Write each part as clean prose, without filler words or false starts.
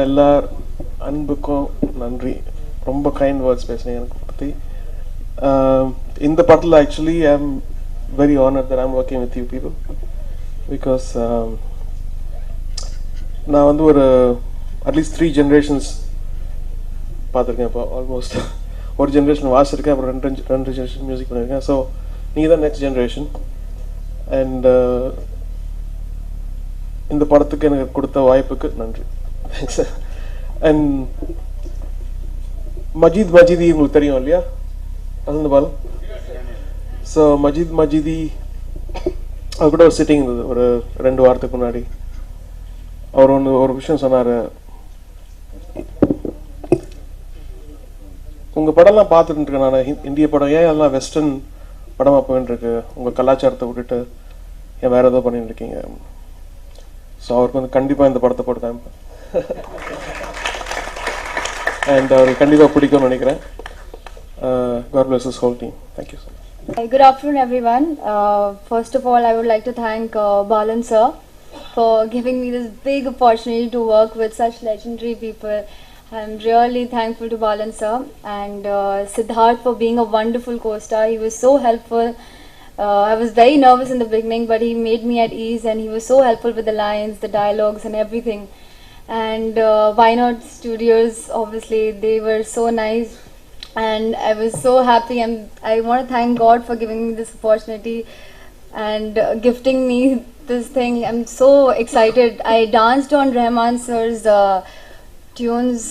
எல்லார் அன்புக்கும் நன்றி. ரொம்ப கைண்ட் வேர்ட்ஸ் பேசுனீங்க எனக்கு பற்றி. இந்த படத்தில் actually I am very honoured that I ஆம் working with you people. Because நான் வந்து ஒரு அட்லீஸ்ட் 3 generations பார்த்துருக்கேன். இப்போ ஆல்மோஸ்ட் ஒரு ஜென்ரேஷன் வாசிச்சிருக்கேன், அப்புறம் ரெண்டு ஜென்ரேஷன் மியூசிக் பண்ணியிருக்கேன். ஸோ நீங்கள் தான் நெக்ஸ்ட் ஜென்ரேஷன். அண்ட் இந்த படத்துக்கு எனக்கு கொடுத்த வாய்ப்புக்கு நன்றி. தேங்க்ஸ். அண்ட் மஜீதி உங்களுக்கு தெரியும் இல்லையா, வசந்த பாலம். ஸோ மஜீதி அது கூட ஒரு சிட்டிங் இருந்தது ஒரு 2 வாரத்துக்கு முன்னாடி. அவர் ஒரு விஷயம் சொன்னார். உங்கள் படம்லாம் பார்த்துட்டு இருக்கேன் நான், இந்திய படம் ஏன் எல்லாம் வெஸ்டர்ன் படமாக போயின்னு இருக்கு, உங்கள் கலாச்சாரத்தை விட்டுட்டு ஏன் வேறு ஏதோ பண்ணிட்டு இருக்கீங்க. ஸோ அவருக்கு வந்து கண்டிப்பாக இந்த படத்தை போட்டு காமிப்பேன். அண்ட் அவருக்கு கண்டிப்பாக பிடிக்கும்னு நினைக்கிறேன். God bless this whole team. Thank you so much. Good afternoon, everyone. First of all, I would like to thank Balan sir for giving me this big opportunity to work with such legendary people. I'm really thankful to Balan sir and Siddharth for being a wonderful co-star. He was so helpful. I was very nervous in the beginning, but he made me at ease and he was so helpful with the lines, the dialogues and everything. And Why Not Studios, obviously, they were so nice. And I was so happy, and I want to thank God for giving me this opportunity and gifting me this thing. I'm so excited. I danced on Rahman sir's tunes.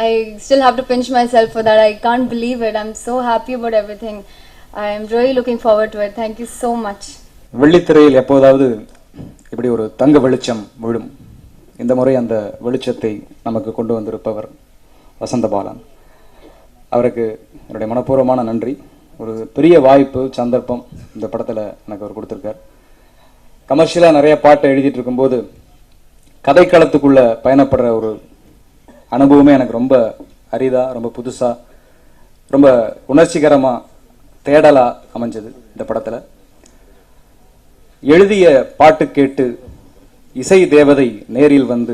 I still have to pinch myself for that. I can't believe it. I'm so happy about everything. I am really looking forward to it. Thank you so much. வெள்ளித்திரையில் எப்போதாவது இப்படி ஒரு தங்க வெளிச்சம் விழும். இந்த முறை அந்த வெளிச்சத்தை நமக்கு கொண்டு வந்திருப்பவர் வசந்த பாலன். அவருக்கு என்னுடைய மனப்பூர்வமான நன்றி. ஒரு பெரிய வாய்ப்பு, சந்தர்ப்பம் இந்த படத்தில் எனக்கு அவர் கொடுத்துருக்கார். கமர்ஷியலாக நிறைய பாட்டை எழுதிட்டு இருக்கும்போது கதைக்களத்துக்குள்ளே பயணப்படுற ஒரு அனுபவமே எனக்கு ரொம்ப அரிதாக, ரொம்ப புதுசாக, ரொம்ப உணர்ச்சிகரமாக, தேடலாக அமைஞ்சது இந்த படத்தில். எழுதிய பாட்டு கேட்டு இசை தேவதை நேரில் வந்து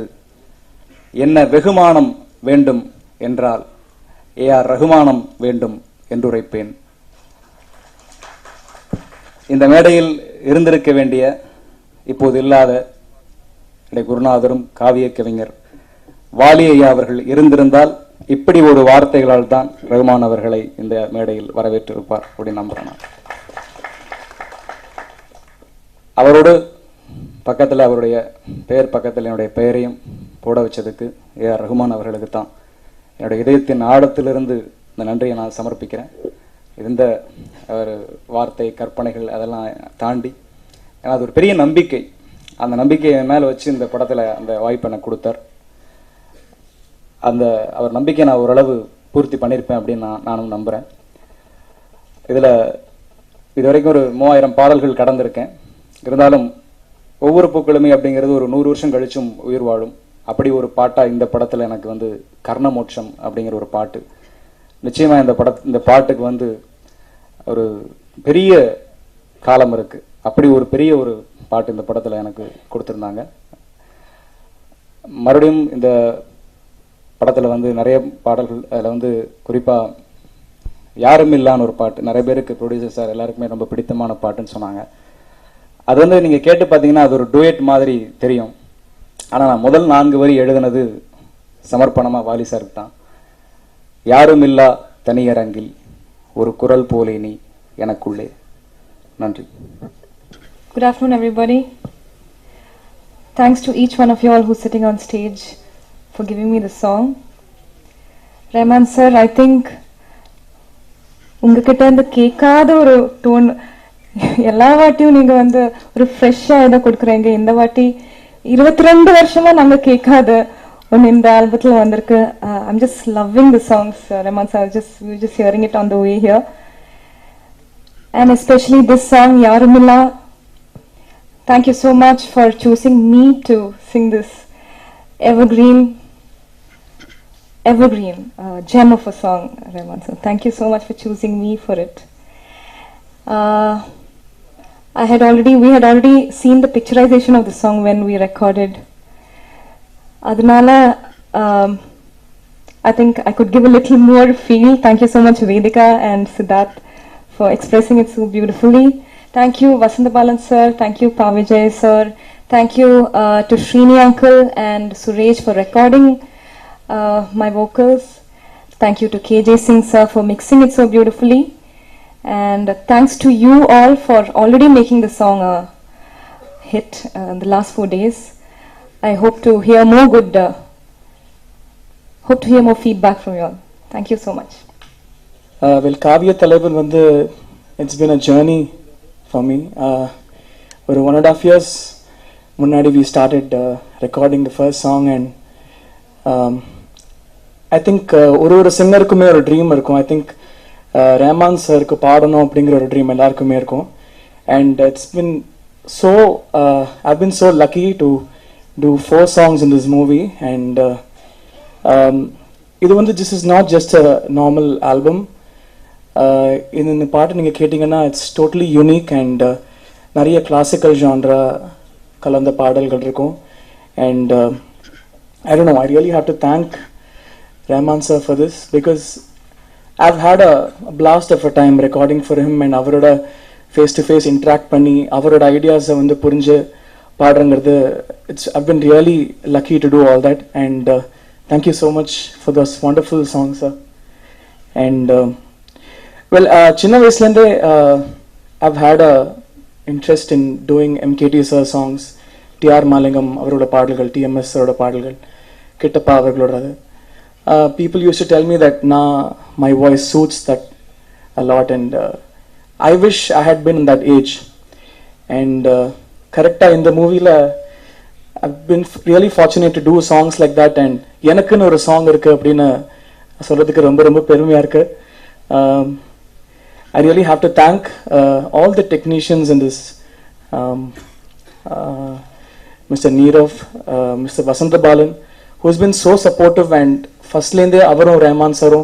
என்ன வெகுமானம் வேண்டும் என்றால் ஏஆர் ரகுமானம் வேண்டும் என்றுரைப்பேன். இந்த மேடையில் இருந்திருக்க வேண்டிய, இப்போது இல்லாத குருநாதரும் காவிய கவிஞர் வாலி ஐயா அவர்கள் இருந்திருந்தால் இப்படி ஒரு வார்த்தைகளால் தான் ரகுமான் அவர்களை இந்த மேடையில் வரவேற்றிருப்பார் அப்படின்னு நம்புறேன். அவரோடு பக்கத்தில் அவருடைய பெயர் பக்கத்தில் என்னுடைய பெயரையும் போட வச்சதுக்கு ஏஆர் ரகுமான் அவர்களுக்கு தான் என்னுடைய இதயத்தின் ஆழத்திலிருந்து இந்த நன்றியை நான் சமர்ப்பிக்கிறேன். இந்த ஒரு வார்த்தை, கற்பனைகள் அதெல்லாம் தாண்டி ஏன்னா அது ஒரு பெரிய நம்பிக்கை. அந்த நம்பிக்கையை மேலே வச்சு இந்த படத்தில் அந்த வாய்ப்பை எனக்கு கொடுத்தார். அந்த அவர் நம்பிக்கை நான் ஓரளவு பூர்த்தி பண்ணியிருப்பேன் அப்படின்னு நானும் நம்புகிறேன். இதில் இதுவரைக்கும் ஒரு 3000 பாடல்கள் கடந்திருக்கேன். இருந்தாலும் ஒவ்வொரு பூக்களுமே அப்படிங்கிறது ஒரு 100 வருஷம் கழிச்சும் உயிர் வாழும். அப்படி ஒரு பாட்டாக இந்த படத்தில் எனக்கு வந்து கர்ணமோட்சம் அப்படிங்கிற ஒரு பாட்டு நிச்சயமாக இந்த பாட்டுக்கு வந்து ஒரு பெரிய காலம் இருக்குது. அப்படி ஒரு பெரிய ஒரு பாட்டு இந்த படத்தில் எனக்கு கொடுத்துருந்தாங்க. மறுபடியும் இந்த படத்தில் வந்து நிறைய பாடல்கள், அதில் வந்து குறிப்பாக யாரும் இல்லான்னு ஒரு பாட்டு நிறைய பேருக்கு, ப்ரொடியூசர் சார் எல்லாருக்குமே ரொம்ப பிடித்தமான பாட்டுன்னு சொன்னாங்க. அது வந்து நீங்கள் கேட்டு பார்த்தீங்கன்னா அது ஒரு டூயட் மாதிரி தெரியும். ஆனால் நான் முதல் 4 வரி எழுதினது சமர்ப்பணமாக வாலி சாருக்கு தான். யாரும் இல்லா தனியரங்கில் ஒரு குரல் போலே நீ எனக்குள்ளே. நன்றி. Good afternoon, everybody. Thanks to each one of you all who's sitting on stage for giving me the song. Rahman sir, I think உங்ககிட்ட இருந்து கேட்காத ஒரு டோன் எல்லா வாட்டியும் நீங்க வந்து ஒரு ஃப்ரெஷ்ஷா இதை கொடுக்குறீங்க. இந்த வாட்டி 22 வருஷமா நாங்க கேட்காத ஒன்று இந்த ஆல்பத்தில் வந்திருக்கு. I'm just loving the songs, Rahman sir. We're just hearing it on the way here. And especially this song, Yarumilla. Thank you so much for choosing me to sing this evergreen gem of a song, Rahman sir. Thank you so much for choosing me for it. We had already seen the picturization of the song when we recorded. Adnala I think I could give a little more feel. Thank you so much, Vedika and Siddharth, for expressing it so beautifully. Thank you, Vasantabalan sir. Thank you, Pavijay sir. Thank you to Srini uncle and Suresh for recording my vocals. Thank you to KJ Singh sir for mixing it so beautifully. And thanks to you all for already making the song a hit in the last 4 days. I hope to hear more feedback from you all. Thank you so much. Well, Kavya Talavan வந்து it's been a journey for me. For 1.5 years முன்னாடி we started recording the first song, and I think ஒரு சிங்கருக்குமே ஒரு dream இருக்கும். I think Rahman சருக்கு பாடணும் அப்படிங்கிற ஒரு dream எல்லாருக்குமே இருக்கும். And it's been so I've been so lucky to do 4 songs in this movie, and இது வந்து this is not just a normal album. இந்த பாட்டு நீங்கள் கேட்டிங்கன்னா இட்ஸ் டோட்டலி யூனிக், அண்ட் நிறைய கிளாசிக்கல் ஜான்ரா கலந்த பாடல்கள் இருக்கும். And I don't know, I really have to thank Rahman sir for this, because I've had a blast of a time recording for him, and அவரோட face to face interact பண்ணி அவரோட ஐடியாஸை வந்து புரிஞ்சு பாடுறங்கிறது I've been really lucky to do all that, and thank you so much for those wonderful songs, sir. And well, சின்ன வயசுலேருந்தே I've had a interest in doing MKT sir songs, TR Malingam அவரோட பாடல்கள், TMS அவரோட பாடல்கள், கிட்டப்பா அவர்களோட. People used to tell me that my voice suits that a lot, and I wish I had been in that age. And correcta in the movie la I've been really fortunate to do songs like that, and எனக்குன்னு ஒரு song இருக்கு அப்படின்னு சொல்றதுக்கு ரொம்ப ரொம்ப பெருமையா இருக்கு. I really have to thank all the technicians in this, Mr. Neerav, Mr. Vasantabalan, who's been so supportive, and firstly avarum Rahman sarum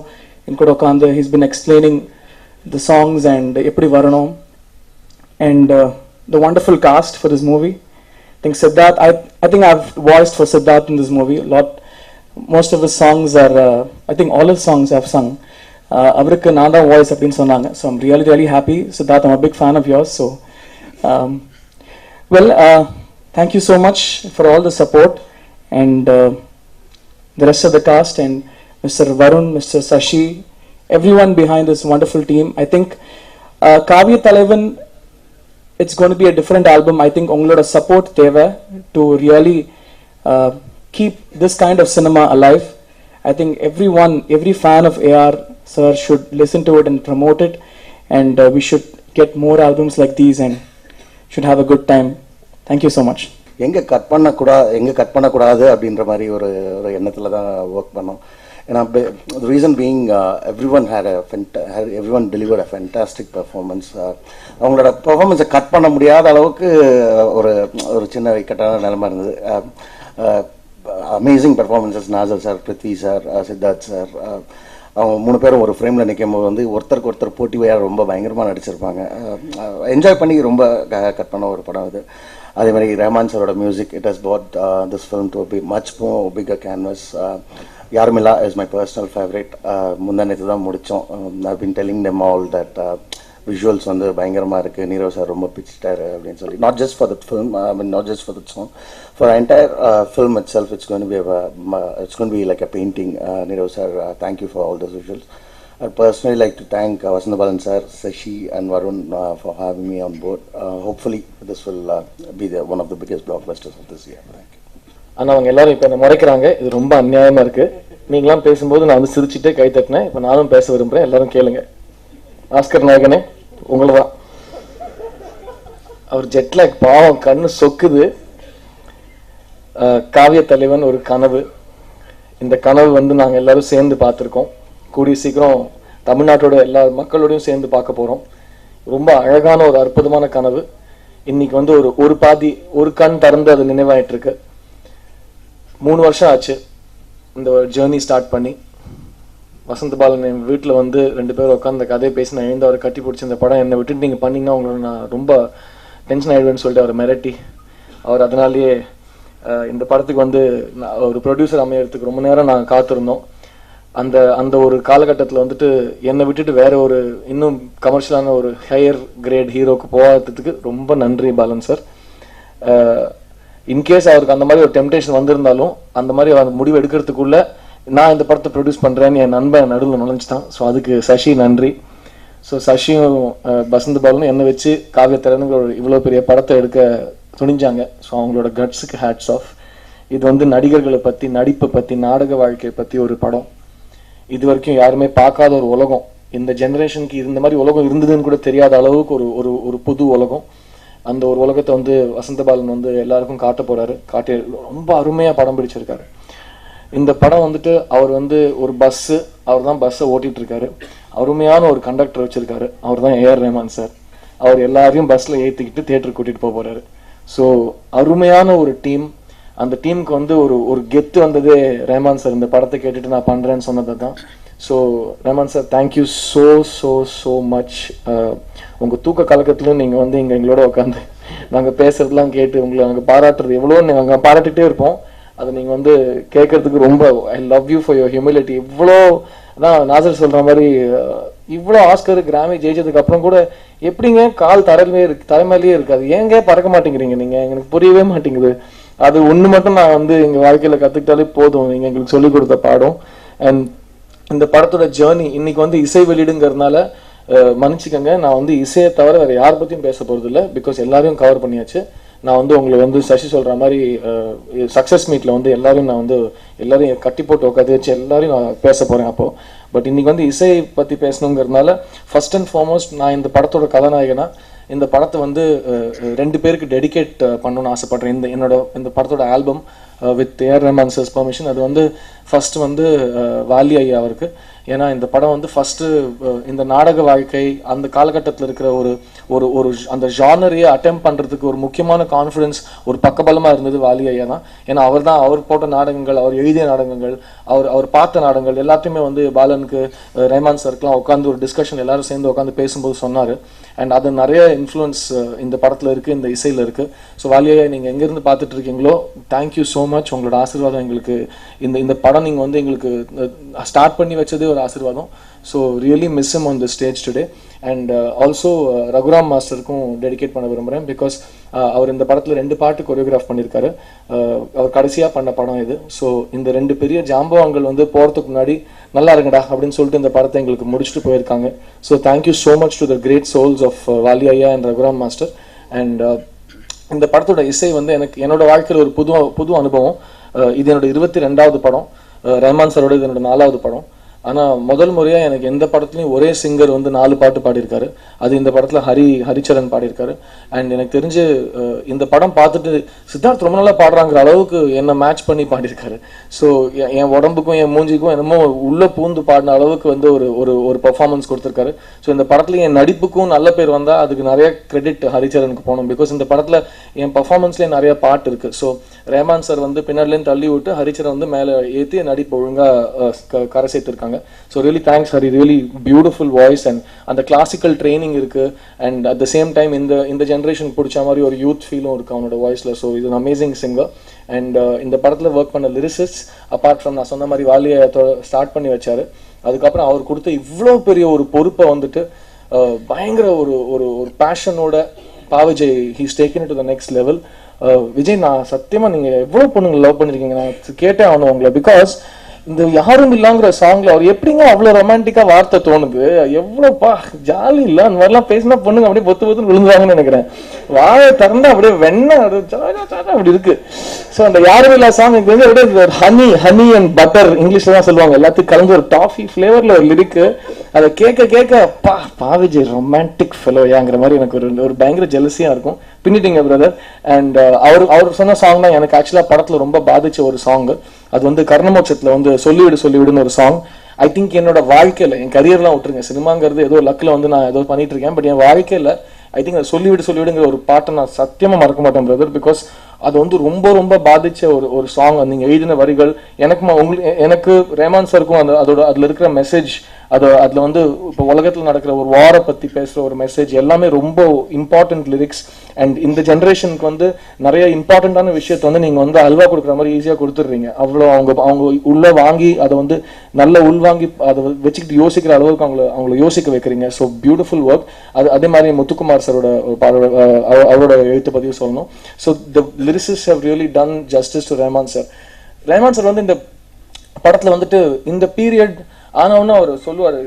inkoda ukand he's been explaining the songs and eppadi varanum, and the wonderful cast for this movie. I think Siddharth, I think I've voiced for Siddharth in this movie a lot. Most of his songs are I think all his songs I've sung. அவருக்கு நான் தான் voice அப்படின்னு சொன்னாங்க. So I'm really really happy. Siddharth, I'm a big fan of yours. So well, thank you so much for all the support, and the rest of the cast, and mister Varun, mister Shashi, everyone behind this wonderful team. I think Kaaviya Thalaivan it's going to be a different album. I think உங்களோட support தேவை to really keep this kind of cinema alive. I think every fan of AR sir should listen to it and promote it, and we should get more albums like these and should have a good time. Thank you so much. எங்கே cut பண்ணக்கூடாது அப்படின்ற மாதிரி ஒரு எண்ணத்தில் தான் work பண்ணோம். ஏன்னா the reason being everyone delivered a fantastic performance. அவங்களோட பெர்ஃபார்மன்ஸை கட் பண்ண முடியாத அளவுக்கு ஒரு சின்ன இக்கட்டான நிலைமை இருந்தது. Amazing performances, Nasser sir, Prithvi sir, Siddharth sir, அவங்க 3 பேரும் ஒரு ஃப்ரேமில் நிற்கும் போது வந்து ஒருத்தருக்கு ஒருத்தர் போட்டி வையாக ரொம்ப பயங்கரமாக நடிச்சிருப்பாங்க. என்ஜாய் பண்ணி ரொம்ப கட் பண்ண ஒரு படம் அது. அதே மாதிரி ரஹ்மான் சாரோட music, it has put this film to be much more bigger canvas. யாருமில்லா இஸ் மை பர்சனல் ஃபேவரேட். முந்தானத்து தான் முடித்தோம். I been telling them all that visuals வந்து பயங்கரமாக இருக்குது, நீரவ் சார் ரொம்ப பிடிச்சிட்டாரு அப்படின்னு சொல்லி. Not just for that film, I mean not just for that song, for entire film itself it's going to be like a painting. Nirav sir, thank you for all those visuals. I'd personally like to thank Vasantabalan sir, Sashi and Varun for having me on board. Hopefully this will be one of the biggest blockbusters of this year. Thank you. ஆனால் அவங்க எல்லாரும் இப்போ என்ன முறைக்கிறாங்க, இது ரொம்ப அநியாயமாக இருக்குது. நீங்களாம் பேசும்போது நான் வந்து சிரிச்சுட்டே கை தட்டினேன். இப்போ நானும் பேச விரும்புகிறேன், எல்லாரும் கேளுங்க. ஆஸ்கர் நாயகனே, உங்களை தான். அவர் ஜெட்லாக் பாவம், கண்ணு சொக்குது. காவிய தலைவன் ஒரு கனவு. இந்த கனவு வந்து நாங்கள் எல்லாரும் சேர்ந்து பார்த்துருக்கோம். கூடிய சீக்கிரம் தமிழ்நாட்டோட எல்லா மக்களோடையும் சேர்ந்து பார்க்க போகிறோம். ரொம்ப அழகான ஒரு அற்புதமான கனவு. இன்னைக்கு வந்து ஒரு பாதி, ஒரு கண் திறந்து அது நினைவாயிட்டு இருக்கு. 3 வருஷம் ஆச்சு இந்த ஜேர்னி ஸ்டார்ட் பண்ணி. வசந்தபாலன் என் வீட்டில் வந்து 2 பேரும் உட்காந்து கதையை பேசி நான் எழுந்து அவரை கட்டி பிடிச்சி, இந்த படம் என்னை விட்டுட்டு நீங்கள் பண்ணிங்கன்னா உங்களை நான் ரொம்ப டென்ஷன் ஆகிடுவேன்னு சொல்லிட்டு அவரை மிரட்டி, அவர் அதனாலேயே இந்த படத்துக்கு வந்து ஒரு ப்ரொடியூசர் அமையறதுக்கு ரொம்ப நேரம் நாங்கள் காத்திருந்தோம். அந்த அந்த ஒரு காலகட்டத்தில் வந்துட்டு என்னை விட்டுட்டு வேற ஒரு இன்னும் கமர்ஷியலான ஒரு ஹையர் கிரேட் ஹீரோக்கு போகாததுக்கு ரொம்ப நன்றி பாலன் சார். இன்கேஸ் அவருக்கு அந்த மாதிரி ஒரு டெம்டேஷன் வந்திருந்தாலும் அந்த மாதிரி அந்த முடிவு எடுக்கிறதுக்குள்ள நான் இந்த படத்தை ப்ரொடியூஸ் பண்ணுறேன்னு என் நண்பன் நடுவில் நுழைஞ்சிட்டான். ஸோ அதுக்கு சசி நன்றி. ஸோ சசியும் வசந்த் பாலனும் என்னை வச்சு காவியத்திறனுங்கிற ஒரு இவ்வளோ பெரிய படத்தை எடுக்க துணிஞ்சாங்க. ஸோ அவங்களோட கட்ஸுக்கு ஹேட்ஸ் ஆஃப். இது வந்து நடிகர்களை பற்றி, நடிப்பை பற்றி, நாடக வாழ்க்கையை பற்றி ஒரு படம். இது வரைக்கும் யாருமே பார்க்காத ஒரு உலகம். இந்த ஜெனரேஷனுக்கு இந்த மாதிரி உலகம் இருந்ததுன்னு கூட தெரியாத அளவுக்கு ஒரு ஒரு ஒரு புது உலகம். அந்த ஒரு உலகத்தை வந்து வசந்த பாலன் வந்து எல்லாருக்கும் காட்ட போறாரு. காட்டி ரொம்ப அருமையாக படம் பிடிச்சிருக்காரு. இந்த படம் வந்துட்டு அவர் வந்து ஒரு பஸ்ஸு, அவர் தான் பஸ்ஸை ஓட்டிட்டு இருக்காரு. அருமையான ஒரு கண்டக்டர் வச்சிருக்காரு, அவர் தான் ஏஆர் ரஹ்மான் சார். அவர் எல்லாரையும் பஸ்ஸில் ஏற்றிக்கிட்டு தியேட்டருக்கு கூட்டிகிட்டு போக போறாரு. ஸோ அருமையான ஒரு டீம். அந்த டீமுக்கு வந்து ஒரு ஒரு கெத்து வந்ததே ரஹ்மான் சார் இந்த படத்தை கேட்டுட்டு நான் பண்ணுறேன்னு சொன்னது தான். So Rahman sir, thank you so so so much. உங்கள் தூக்க கலக்கத்திலும் நீங்கள் வந்து இங்கே எங்களோட உட்காந்து நாங்கள் பேசுறதுலாம் கேட்டு உங்களை நாங்கள் பாராட்டுறது எவ்வளோ நாங்கள் பாராட்டிகிட்டே இருப்போம். அதை நீங்கள் வந்து கேட்கறதுக்கு ரொம்ப I love you for your humility. இவ்வளோ அதான் நாசர் சொல்கிற மாதிரி இவ்வளோ ஆஸ்கர் கிராமி ஜெயிச்சதுக்கு அப்புறம் கூட எப்படிங்க கால் தலைமையிலேயே இருக்காது, ஏங்க பறக்க மாட்டேங்கிறீங்க நீங்கள், எனக்கு புரியவே மாட்டேங்குது. அது ஒன்று மட்டும் நான் வந்து எங்கள் வாழ்க்கையில் கற்றுக்கிட்டாலே போதும், நீங்கள் எங்களுக்கு சொல்லிக் கொடுத்த பாடம். அண்ட் இந்த படத்தோட ஜேர்னி இன்னைக்கு வந்து இசை வெளியிடுங்கிறதுனால மன்னிச்சுக்கங்க, நான் வந்து இசையை தவிர வேறு யார் பற்றியும் பேச போகிறது இல்லை. பிகாஸ் எல்லாரையும் கவர் பண்ணியாச்சு. நான் வந்து உங்களை வந்து சசி சொல்கிற மாதிரி சக்ஸஸ் மீட்டில் வந்து நான் வந்து எல்லாரையும் கட்டி போட்டு உட்காந்து வச்சு எல்லாரையும் நான் பேச போகிறேன் அப்போது. பட் இன்னைக்கு வந்து இசையை பற்றி பேசணுங்கிறதுனால ஃபர்ஸ்ட் அண்ட் ஃபார்மோஸ்ட் நான் இந்த படத்தோட கதாநாயகனா இந்த படத்தை வந்து 2 பேருக்கு டெடிகேட் பண்ணணும்னு ஆசைப்படுறேன். இந்த படத்தோட album with AR Rahman sir's permission. அது வந்து ஃபர்ஸ்ட் வந்து வாலி ஐயா அவருக்கு. ஏன்னா இந்த படம் வந்து ஃபர்ஸ்ட் இந்த நாடக வாழ்க்கை அந்த காலகட்டத்தில் இருக்கிற ஒரு ஒரு ஒரு அந்த ஜானரையே அட்டெம்ப்ட் பண்ணுறதுக்கு ஒரு முக்கியமான கான்ஃபிடன்ஸ், ஒரு பக்கபலமாக இருந்தது வாலி ஐயா தான். ஏன்னா அவர் போட்ட நாடகங்கள், அவர் எழுதிய நாடகங்கள், அவர் பார்த்த நாடகங்கள் எல்லாத்தையுமே வந்து பாலனுக்கு ரஹ்மான் சாருக்குலாம் உட்காந்து ஒரு டிஸ்கஷன் எல்லாரும் சேர்ந்து உட்காந்து பேசும்போது சொன்னார். அண்ட் அது நிறைய இன்ஃப்ளூயன்ஸ் இந்த படத்தில் இருக்குது, இந்த இசையில் இருக்குது. ஸோ வாலி ஐயா, நீங்கள் எங்கேருந்து பார்த்துட்டு இருக்கீங்களோ தேங்க்யூ ஸோ மச். உங்களோட ஆசீர்வாதம் எங்களுக்கு இந்த படம் நீங்கள் வந்து எங்களுக்கு ஸ்டார்ட் பண்ணி வச்சதே ஒரு ஆசீர்வாதம். So really miss him on the stage today. And also Raghuram மாஸ்டருக்கும் டெடிகேட் பண்ண விரும்புகிறேன். பிகாஸ் அவர் இந்த படத்தில் 2 பாட்டு கொரியோகிராஃப் பண்ணியிருக்காரு. அவர் கடைசியாக பண்ண படம் இது. ஸோ இந்த 2 பெரிய ஜாம்பவான்கள் வந்து போகிறதுக்கு முன்னாடி நல்லா இருக்குடா அப்படின்னு சொல்லிட்டு இந்த படத்தை எங்களுக்கு முடிச்சுட்டு போயிருக்காங்க. So thank you so much to the great souls of Vaali ஐயா அண்ட் ரகுராம் மாஸ்டர். அண்ட் இந்த படத்தோட இசை வந்து என்னோட வாழ்க்கையில் ஒரு புது அனுபவம். இது என்னோட 22வது படம். ரஹ்மான் சாரோட இது என்னோட 4வது படம். ஆனால் முதல் முறையாக எனக்கு எந்த படத்துலையும் ஒரே சிங்கர் வந்து 4 பாட்டு பாடியிருக்காரு. அது இந்த படத்தில் ஹரிச்சரன் பாடியிருக்காரு. அண்ட் எனக்கு தெரிஞ்சு இந்த படம் பார்த்துட்டு சித்தார்த் ரொம்ப நல்லா பாடுறாங்கிற அளவுக்கு என்னை மேட்ச் பண்ணி பாடியிருக்காரு. ஸோ என் உடம்புக்கும் என் மூஞ்சிக்கும் என்னமோ உள்ளே பூந்து பாடின அளவுக்கு வந்து ஒரு ஒரு பர்ஃபார்மன்ஸ் கொடுத்துருக்காரு. ஸோ இந்த படத்தில் என் நடிப்புக்கும் நல்ல பேர் வந்தால் அதுக்கு நிறைய கிரெடிட் ஹரிச்சரனுக்கு போகணும். பிகாஸ் இந்த படத்தில் என் பர்ஃபார்மன்ஸ்லேயே நிறைய பாட்டு இருக்குது. ஸோ ரஹ்மான் சார் வந்து பின்னாடிலேருந்து தள்ளி விட்டு ஹரிச்சரன் வந்து மேலே ஏற்றி நடிப்பு ஒழுங்காக கரை சேர்த்துருக்காங்க. So really thanks Hari, really beautiful voice. And அந்த கிளாசிக்கல் ட்ரைனிங் இருக்கு. And at the same time இந்த ஜென்ரேஷன் பிடிச்ச மாதிரி ஒரு யூத் ஃபீலும் இருக்கு அவனோட வாய்ஸ்ல. ஸோ இது அமேசிங் சிங்கர். அண்ட் இந்த படத்தில் ஒர்க் பண்ண லிரிசிஸ்ட் அப்பார்ட் ஃப்ரம் நான் சொன்ன மாதிரி வாலியை ஸ்டார்ட் பண்ணி வச்சாரு. அதுக்கப்புறம் அவர் கொடுத்த இவ்வளோ பெரிய ஒரு பொறுப்பை வந்துட்டு பயங்கர ஒரு ஒரு ஒரு பேஷனோட Pa Vijay he's taken it to the next level. Vijay, நான் சத்தியமாக நீங்கள் எவ்வளோ பொண்ணுங்களை லவ் பண்ணியிருக்கீங்க, நான் கேட்டே ஆகணும் உங்களை. பிகாஸ் இந்த யாரும் இல்லாங்கிற சாங்ல அவர் எப்படிங்க அவ்வளோ ரொமான்டிக்கா வார்த்தை தோணுது, எவ்வளோப்பா ஜாலி இல்லை அந்த மாதிரிலாம் பேசினா பொண்ணுங்க அப்படியே பொத்து விழுந்துவாங்கன்னு நினைக்கிறேன். வாயை திறந்தா அப்படியே வெண்ணெய் அப்படி இருக்கு. ஸோ அந்த யாரும் இல்லா சாங் எனக்கு வந்து அப்படியே ஹனி அண்ட் பட்டர் இங்கிலீஷ்ல தான் சொல்லுவாங்க, எல்லாத்துக்கும் கலந்து ஒரு டாஃபி ஃபிளேவர்ல ஒரு லிரிக்கு. அதை கேட்க பாவிஜய் ரொமான்டிக் ஃபெலோயாங்கிற மாதிரி எனக்கு ஒரு பயங்கர ஜெலசியா இருக்கும். பின்னிட்டீங்க பிரதர். அண்ட் அவர் சொன்ன சாங் தான் எனக்கு ஆக்சுவலா படத்துல ரொம்ப பாதிச்ச ஒரு சாங். அது வந்து கர்ணமோட்சத்துல வந்து சொல்லிவிடுன்னு ஒரு சாங். ஐ திங்க் என்னோட வாழ்க்கையில, என் கரியர்லாம் விட்டுருங்க, சினிமாங்கிறது ஏதோ லக்கில் வந்து நான் ஏதோ பண்ணிட்டு இருக்கேன். பட் என் வாழ்க்கையில ஐ திங்க் சொல்லிவிடுங்கிற ஒரு பாட்டை நான் சத்தியமா மறக்க மாட்டேன் பிரதர். பிகாஸ் அது வந்து ரொம்ப ரொம்ப பாதிச்ச ஒரு சாங். நீங்க எழுதின வரிகள் எனக்கு ரஹ்மான் சாருக்கும் அதோட அதுல இருக்கிற மெசேஜ் அதுல வந்து இப்போ உலகத்துல நடக்கிற ஒரு வாரை பத்தி பேசுற ஒரு மெசேஜ் எல்லாமே ரொம்ப இம்பார்ட்டன்ட் லிரிக்ஸ். அண்ட் இந்த ஜென்ரேஷனுக்கு வந்து நிறைய இம்பார்ட்டன்டான விஷயத்த வந்து நீங்க வந்து அல்வா கொடுக்குற மாதிரி ஈஸியா கொடுத்துடுறீங்க. அவ்வளோ அவங்க உள்ள வாங்கி அதை வந்து நல்ல உள்வாங்கி அதை வச்சுக்கிட்டு யோசிக்கிற அளவுக்கு அவங்கள யோசிக்க வைக்கிறீங்க. So beautiful work. அதே மாதிரி முத்துக்குமார் சாரோட அவரோட எழுத்து பதிவு சொல்லணும். So the lyricist have really done justice to Rahman sir. Rahman sir வந்து இந்த படத்துல வந்துட்டு இந்த பீரியட் ஆனவொன்னு அவர் சொல்லுவார்,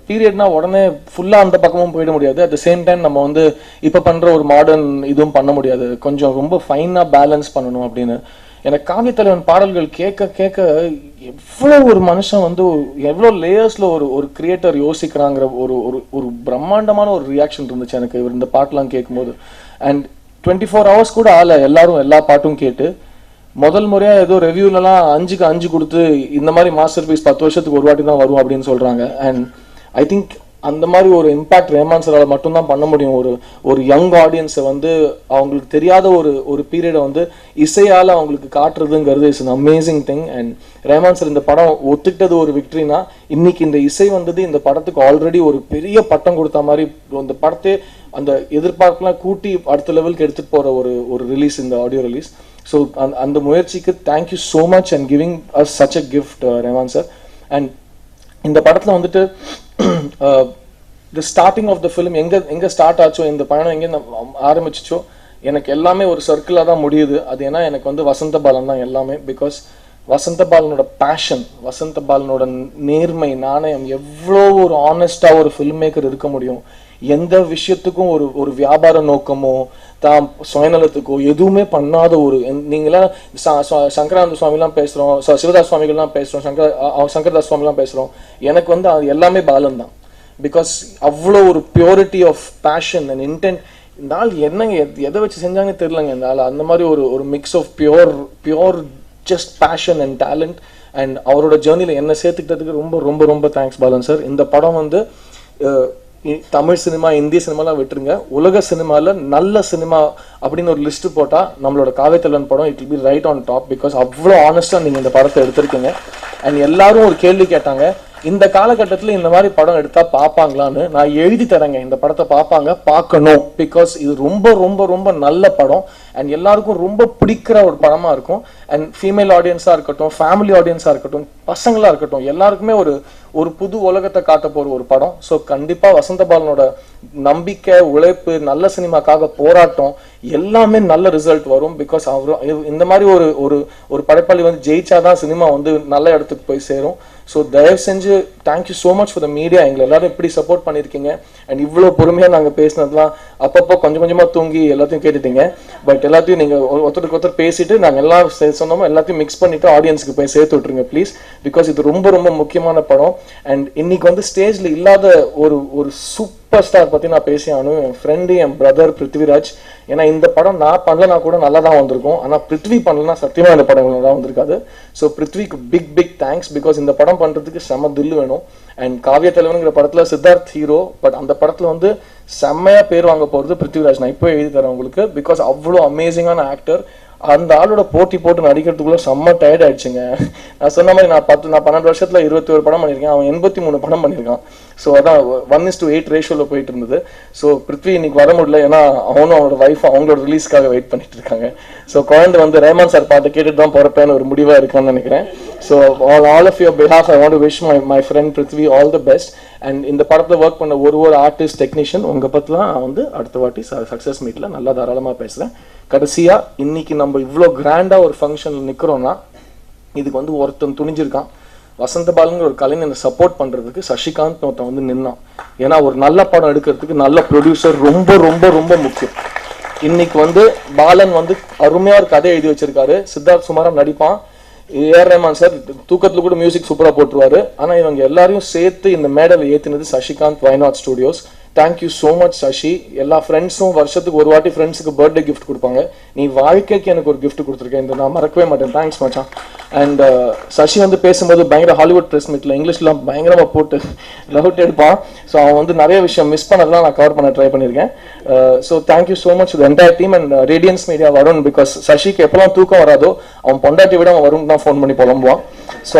பீரியட்னா உடனே ஃபுல்லா அந்த பக்கமும் போயிட முடியாது. அட் த சேம் டைம் நம்ம வந்து இப்ப பண்ற ஒரு மாடர்ன் இதுவும் பண்ண முடியாது, கொஞ்சம் ரொம்ப ஃபைனா பேலன்ஸ் பண்ணணும் அப்படின்னு. எனக்கு காவியத்தலைவன் பாடல்கள் கேட்க கேட்க எவ்வளவு ஒரு மனுஷன் வந்து எவ்வளவு லேயர்ஸ்ல ஒரு கிரியேட்டர் யோசிக்கிறாங்கிற ஒரு பிரம்மாண்டமான ஒரு ரியாக்ஷன் இருந்துச்சு எனக்கு இவர் இந்த பாட்டெல்லாம் கேட்கும்போது. அண்ட் 24 hours கூட எல்லாரும் எல்லா பாட்டும் கேட்டு முதல் முறையா ஏதோ ரெவியூலலாம் 5க்கு 5 கொடுத்து இந்த மாதிரி மாஸ்டர் பீஸ் 10 வருஷத்துக்கு ஒரு வாட்டி தான் வரும் அப்படின்னு சொல்றாங்க. அண்ட் ஐ திங்க் அந்த மாதிரி ஒரு இம்பாக்ட் ரஹ்மான் சாரால மட்டும்தான் பண்ண முடியும். ஒரு யங் ஆடியன்ஸை வந்து அவங்களுக்கு தெரியாத ஒரு பீரியடை வந்து இசையால அவங்களுக்கு காட்டுறதுங்கிறது is an amazing thing. And Rahman sir இந்த படம் ஒத்துக்கிட்டது ஒரு விக்டரினா, இன்னைக்கு இந்த இசை வந்தது இந்த படத்துக்கு ஆல்ரெடி ஒரு பெரிய பட்டம் கொடுத்த மாதிரி, இந்த படத்தை அந்த எதிர்பார்ப்புலாம் கூட்டி அடுத்த லெவலுக்கு எடுத்துட்டு போற ஒரு ரிலீஸ், இந்த ஆடியோ ரிலீஸ். ஸோ அந்த முயற்சிக்கு thank you so much and giving us such a gift Rahman sir. And இந்த படத்துல வந்துட்டு the starting of the film எங்க ஸ்டார்ட் ஆச்சோ, இந்த பயணம் எங்க ஆரம்பிச்சிச்சோ, எனக்கு எல்லாமே ஒரு சர்க்கிளா தான் முடியுது. அது ஏன்னா எனக்கு வந்து வசந்த பாலன் தான் எல்லாமே. பிகாஸ் வசந்த பாலனோட பேஷன், வசந்த பாலனோட நேர்மை, நாணயம், எவ்வளோ ஒரு ஆனஸ்டா ஒரு ஃபில்ம் மேக்கர் இருக்க முடியும். எந்த விஷயத்துக்கும் ஒரு வியாபார நோக்கமோ தான் சுயநலத்துக்கோ எதுவுமே பண்ணாத நீங்களாம் சங்கரானந்த சுவாமிலாம் பேசுறோம், சிவதாஸ் சுவாமிகள்லாம் பேசுறோம், சங்கரதாஸ் சுவாமிலாம் பேசுறோம். எனக்கு வந்து அது எல்லாமே பாலன் தான். பிகாஸ் அவ்வளோ ஒரு purity of passion and intent. இந்த ஆள் என்னங்க எதை வச்சு செஞ்சாங்கன்னு தெரியலங்க இந்த ஆள். அந்த மாதிரி ஒரு mix of pure just passion and talent. And அவரோட ஜேர்னில என்ன சேர்த்துக்கிட்டதுக்கு ரொம்ப ரொம்ப ரொம்ப தேங்க்ஸ் பாலன் சார். இந்த படம் வந்து தமிழ் சினிமா, இந்திய சினிமாலாம் விட்டுருங்க, உலக சினிமால நல்ல சினிமா அப்படின்னு ஒரு லிஸ்ட் போட்டா நம்மளோட காவியத்தலைவன் படம் it will be right on top. Because அவ்வளோ ஆனஸ்டா நீங்க இந்த படத்தை எடுத்திருக்கீங்க. அண்ட் எல்லாரும் ஒரு கேள்வி கேட்டாங்க, இந்த காலகட்டத்தில் இந்த மாதிரி படம் எடுத்தா பார்ப்பாங்களான்னு. நான் எழுதி தரேங்க, இந்த படத்தை பார்க்கணும். பிகாஸ் இது ரொம்ப ரொம்ப ரொம்ப நல்ல படம் அண்ட் எல்லாருக்கும் ரொம்ப பிடிக்கிற ஒரு படமா இருக்கும். அண்ட் ஃபீமேல் ஆடியன்ஸா இருக்கட்டும், ஃபேமிலி ஆடியன்ஸா இருக்கட்டும், பசங்களா இருக்கட்டும், எல்லாருக்குமே ஒரு புது உலகத்தை காட்ட போற ஒரு படம். ஸோ கண்டிப்பா வசந்த பாலனோட நம்பிக்கை, உழைப்பு, நல்ல சினிமாக்காக போராட்டம் எல்லாமே நல்ல ரிசல்ட் வரும். பிகாஸ் இந்த மாதிரி ஒரு படைப்பாளி வந்து ஜெயிச்சாதான் சினிமா வந்து நல்ல இடத்துக்கு போய் சேரும். ஸோ தயவு செஞ்சு thank you so much for the media. எங்களை எல்லாரும் இப்படி சப்போர்ட் பண்ணியிருக்கீங்க. அண்ட் இவ்வளோ பொறுமையாக நாங்கள் பேசினதுலாம் அப்பப்போ கொஞ்சம் கொஞ்சமாக தூங்கி எல்லாத்தையும் கேட்டுட்டீங்க. பட் எல்லாத்தையும் நீங்கள் ஒருத்தருக்கு ஒருத்தர் பேசிட்டு நாங்கள் எல்லாம் சொன்னோமோ எல்லாத்தையும் மிக்ஸ் பண்ணிட்டு ஆடியன்ஸுக்கு போய் சேர்த்து விட்டுருங்க ப்ளீஸ். பிகாஸ் இது ரொம்ப ரொம்ப முக்கியமான படம். அண்ட் இன்னைக்கு வந்து ஸ்டேஜில் இல்லாத ஒரு சூப்பர் ஸ்டார் பற்றி நான் பேசி ஆகணும். என் ஃப்ரெண்டு, என் பிரதர் பிருத்விராஜ். ஏன்னா இந்த படம் நான் பண்ணலனா கூட நல்லா தான் வந்திருக்கும், ஆனால் பிருத்வி பண்ணலன்னா சத்தியமா இந்த படம் நல்லா வந்திருக்காது. ஸோ பிருத்விக்கு பிக் தேங்க்ஸ். பிகாஸ் இந்த படம் பண்றதுக்கு செம தில்லு வேணும். அண்ட் காவியத்தலைவனுங்கிற படத்துல சித்தார்த் ஹீரோ, பட் அந்த படத்துல வந்து செம்மையா பேர் வாங்க போறது பிருத்விராஜ். நான் இப்போ எழுதி தரேன் உங்களுக்கு. பிகாஸ் அவ்வளோ அமேசிங்கான ஆக்டர். அந்த ஆளோட போட்டு நடிக்கிறதுக்குள்ள செம்ம டயர்ட் ஆயிடுச்சுங்க. நான் சொன்ன மாதிரி நான் 12 வருஷத்துல 21 படம் பண்ணியிருக்கேன், அவன் 83 படம் பண்ணியிருக்கான். ஸோ அதான் 1:8 ரேஷியோல போயிட்டு இருந்தது. ஸோ பிருத்வி இன்னைக்கு வர முடியல, ஏன்னா அவனும் அவனோட வைஃப் அவங்களோட ரிலீஸ்க்காக வெயிட் பண்ணிட்டு இருக்காங்க. ஸோ குழந்தை வந்து ரஹ்மான் சார் பாட்டு கேட்டுட்டு தான் போறப்பேன்னு ஒரு முடிவா இருக்கான்னு நினைக்கிறேன். So all of your behalf I want to wish my friend Prithvi all the best. And இந்த படத்தை ஒர்க் பண்ண ஒரு ஆர்டிஸ்ட், டெக்னீஷியன், உங்க பத்திலாம் நான் வந்து அடுத்த வாட்டி சக்சஸ் மீட்ல நல்லா தாராளமா பேசுறேன். கடைசியா இன்னைக்கு நம்ம இவ்வளோ கிராண்டா ஒரு ஃபங்க்ஷன்ல நிக்கிறோம்னா இதுக்கு வந்து ஒருத்தன் துணிஞ்சிருக்கான். வசந்த பாலன் ஒரு கலைஞனை சப்போர்ட் பண்றதுக்கு சசிகாந்த் ஒருத்தன் வந்து நின்னான். ஏன்னா ஒரு நல்ல படம் எடுக்கிறதுக்கு நல்ல ப்ரொடியூசர் ரொம்ப ரொம்ப ரொம்ப முக்கியம். இன்னைக்கு வந்து பாலன் வந்து அருமையா ஒரு கதை எழுதி வச்சிருக்காரு. சித்தார்த் சுமாரா நடிப்பான். ஏஆர் ரஹ்மான் சார் தூக்கத்துல கூட மியூசிக் சூப்பரா போட்டுருவாரு. ஆனா இவங்க எல்லாரையும் சேர்த்து இந்த மேடையில் ஏத்தினது Sashikanth, Y Not studios. Thank you so much Sashi. எல்லா ஃப்ரெண்ட்ஸும் வருஷத்துக்கு ஒரு வாட்டி ஃப்ரெண்ட்ஸுக்கு பர்த்டே கிஃப்ட் கொடுப்பாங்க. நீ வாழ்க்கைக்கு எனக்கு ஒரு கிஃப்ட் கொடுத்துருக்கேன், இந்த நான் மறக்கவே மாட்டேன். தேங்க்ஸ் மச்சான். அண்ட் சசி வந்து பேசும்போது பயங்கர ஹாலிவுட் ப்ரெஸ் மீட்ல இங்கிலீஷ்லாம் பயங்கரமா போட்டு லவுட் எடுப்பான். ஸோ அவன் வந்து நிறைய விஷயம் மிஸ் பண்ணதெல்லாம் நான் கவர் பண்ண ட்ரை பண்ணியிருக்கேன். So thank you so much the entire team and Radiance Media Varun. Because சசிக்கு எப்பெல்லாம் தூக்கம் வராதோ அவன் பொண்டாட்டி விட அவன் வருண் தான் ஃபோன் பண்ணி புலம்புவான். ஸோ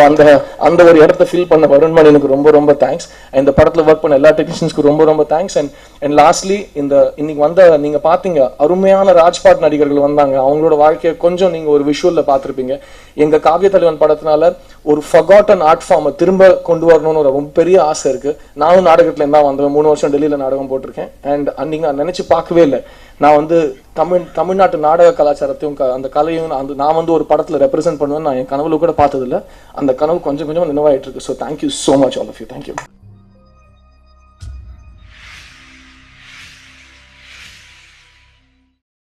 அந்த ஒரு இடத்த ஃபில் பண்ண வருண்மணியனுக்கு ரொம்ப ரொம்ப தேங்க்ஸ். இந்த படத்தில் ஒர்க் பண்ண எல்லா டெக்னீஷியன்ஸ்க்கு ரொம்ப ரொம்ப தேங்க்ஸ். அண்ட் லாஸ்ட்லி இன்னைக்கு நீங்க பார்த்தீங்க அருமையான ராஜ்பாட் நடிகர்கள் வந்தாங்க. அவங்களோட வாழ்க்கையை கொஞ்சம் நீங்க ஒரு விஷுவல்ல பார்த்துருப்பீங்க. எங்க காவிய தலைவன் படத்தினால ஒரு ஃபர்காட்டன் ஆர்ட் ஃபார்மை திரும்ப கொண்டு வரணும்னு ஒரு ரொம்ப பெரிய ஆசை இருக்கு. நானும் நாடகத்துல இருந்தா வந்தேன், 3 வருஷம் டெல்லியில நாடகம் போட்டிருக்கேன். அண்ட் அன்னைக்கு நான் நினைச்சு பார்க்கவே இல்லை, நான் தமிழ்நாட்டு நாடக கலாச்சாரத்தையும் அந்த கலையும் நான் ஒரு படத்துல ரெப்ரசென்ட் பண்ணுவேன் நான் என் கனவுல கூட பார்த்ததில்ல. அந்த கனவு கொஞ்சம் கொஞ்சம் நினைவாயிட்டு இருக்கு. So thank you so much all of you. Thank you.